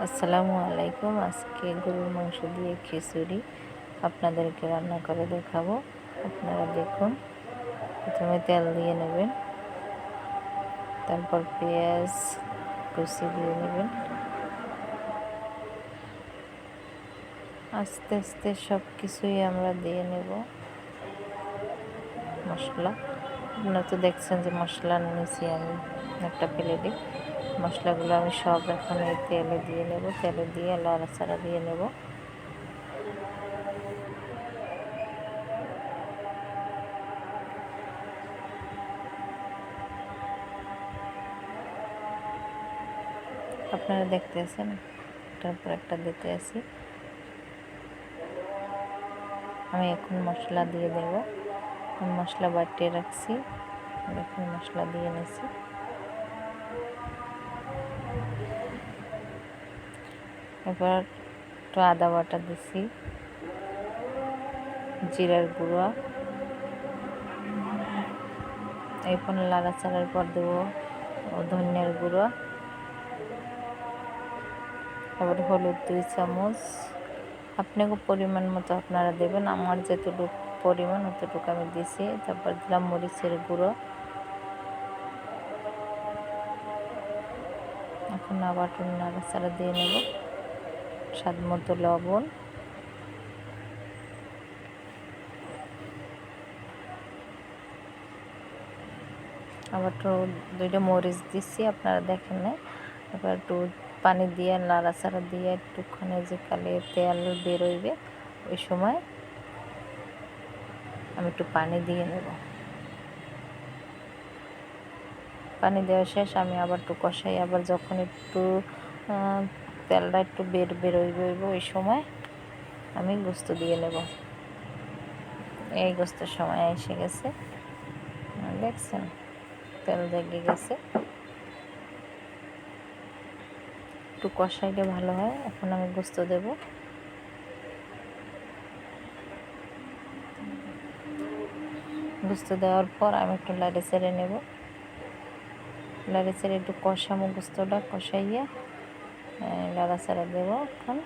আসসালামু আলাইকুম। আজকে গরুর মাংস দিয়ে খিচুড়ি আপনাদেরকে রান্না করে দেখাবো। আপনারা দেখুন। প্রথমে তেল দিয়ে নেবেন, তারপর পেঁয়াজ কুচি দিয়ে নেবেন। আস্তে আস্তে সব কিছুই আমরা দিয়ে নেব। মশলা আপনারা তো দেখছেন যে মশলা নিয়েছি আমি একটা প্লেটে। মশলাগুলো আমি সব এখন এই তেলে দিয়ে নেব। তেলে দিয়ে নাড়াচাড়া দিয়ে নেব। আপনারা দেখতেছেন একটার পর একটা দিতে আছি। আমি এখন মশলা দিয়ে দেব। মশলা বাটিয়ে রাখছি, এখন মশলা দিয়ে নিয়েছি। এবার একটু আদা বাটা দিছি, জিরার গুঁড়া, এরপর নাড়াচাড়ার পর দেবো ধনিয়ার গুঁড়া, এবার হলুদ 2 চামচ। আপনাকে পরিমাণ মতো আপনারা দেবেন। আমার যেটুকু পরিমাণ অতটুকু আমি দিছি। তারপর দিলাম মরিচের গুঁড়ো। এখন আবার নাড়াচাড়া দিয়ে নেব। স্বাদ মতো লবণ, আবার একটু 2টা মরিচ দিচ্ছি, আপনারা দেখেন না। এবার একটু পানি দিয়ে নাড়াচাড়া দিয়ে একটুখানি যে কালে তেল বেরোইবে ওই সময় আমি একটু পানি দিয়ে নেব। পানি দেওয়া শেষ, আমি আবার একটু কষাই। আবার যখন একটু তেলটা একটু বেরোইবে ওই সময় আমি গোস্ত দিয়ে নেব। এই গোস্তের সময় এসে গেছে, দেখছেন তেল জেগে গেছে। একটু কষাইলে ভালো হয়। এখন আমি গোস্ত দেব। গোস্ত দেওয়ার পর আমি একটু লাড়ে চেড়ে নেব। লাড়ে চেড়ে একটু কষামো, গোস্তটা কষাইয়ে লাড়াচাড়া দেব। এখন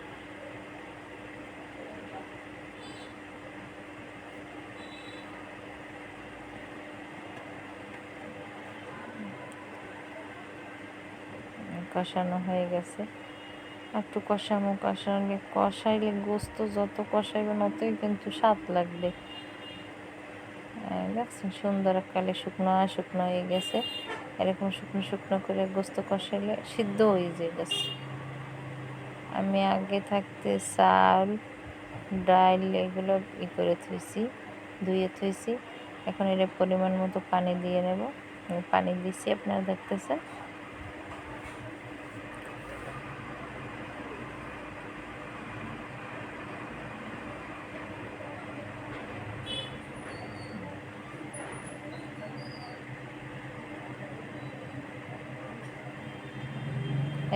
কষানো হয়ে গেছে। একটু কষাইলে গোস্ত যত কষাইবেন ততই কিন্তু স্বাদ লাগবে। দেখছেন সুন্দর কালে শুকনো শুকনো হয়ে গেছে। এরকম শুকনো শুকনো করে গোস্ত কষাইলে সিদ্ধ হয়ে যায় গেছে। আমি আগে থাকতে চাল ডাল এগুলো করে থুইছি, ধুয়ে থুইছি। এখন এর পরিমাণ মতো পানি দিয়ে নেব। পানি দিচ্ছি, আপনারা দেখতেছেন।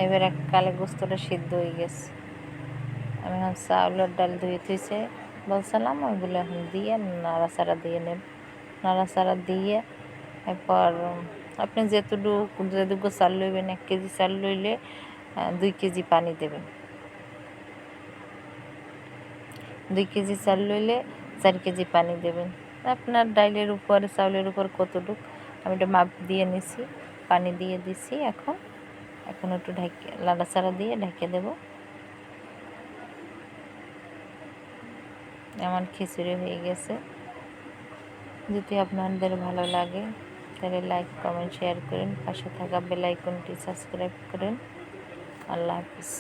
এবার এককালে গোস্তটা সিদ্ধ হয়ে গেছে। আমি এখন চাউলের ডাল ধুয়ে থুইছে বলছিলাম, ওইগুলো এখন দিয়ে নাড়াচাড়া দিয়ে নেব। নাড়াচাড়া দিয়ে এরপর আপনি যেটুকু চাল লইবেন, 1 কেজি চাল লইলে 2 কেজি পানি দেবেন। 2 কেজি চাল লইলে 4 কেজি পানি দেবেন। আপনার ডাইলের উপর চাউলের উপর কতটুকু, আমি এটা মাপ দিয়ে নিছি। পানি দিয়ে দিছি। এখন একটু নাড়াচাড়া দিয়ে ঢেকে দেব। আমার খিচুড়ি হয়ে গেছে। যদি আপনাদের ভালো লাগে তাহলে লাইক কমেন্ট শেয়ার করেন, পাশে থাকা বেল আইকনটি সাবস্ক্রাইব করেন। আল্লাহ হাফিজ।